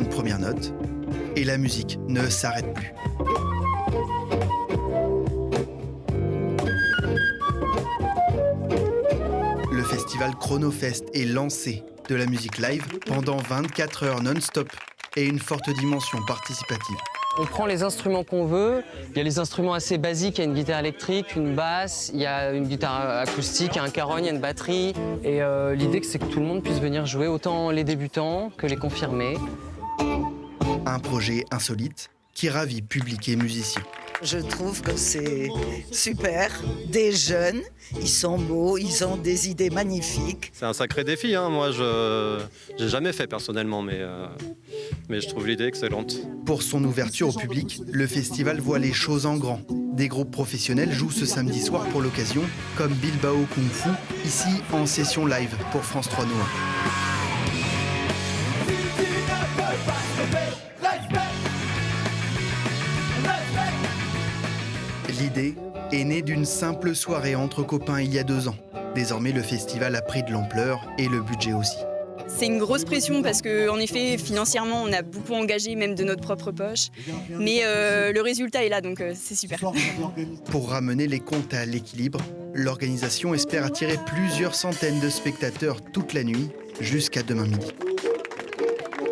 une première note et la musique ne s'arrête plus. Le festival Chronofest est lancé de la musique live pendant 24 heures non-stop et une forte dimension participative. On prend les instruments qu'on veut. Il y a les instruments assez basiques, il y a une guitare électrique, une basse, il y a une guitare acoustique, il y a un caron, il y a une batterie. Et l'idée, c'est que tout le monde puisse venir jouer, autant les débutants que les confirmés. Un projet insolite qui ravit public et musiciens. Je trouve que c'est super. Des jeunes, ils sont beaux, ils ont des idées magnifiques. C'est un sacré défi, hein. Moi j'ai jamais fait personnellement, mais je trouve l'idée excellente. Pour son ouverture au public, le festival voit les choses en grand. Des groupes professionnels jouent ce samedi soir pour l'occasion, comme Bilbao Kung Fu, ici en session live pour France 3 Noir. L'idée est née d'une simple soirée entre copains il y a 2 ans. Désormais, le festival a pris de l'ampleur et le budget aussi. C'est une grosse pression parce qu'en effet, financièrement, on a beaucoup engagé, même de notre propre poche. Mais le résultat est là, donc c'est super. Pour ramener les comptes à l'équilibre, l'organisation espère attirer plusieurs centaines de spectateurs toute la nuit jusqu'à demain midi.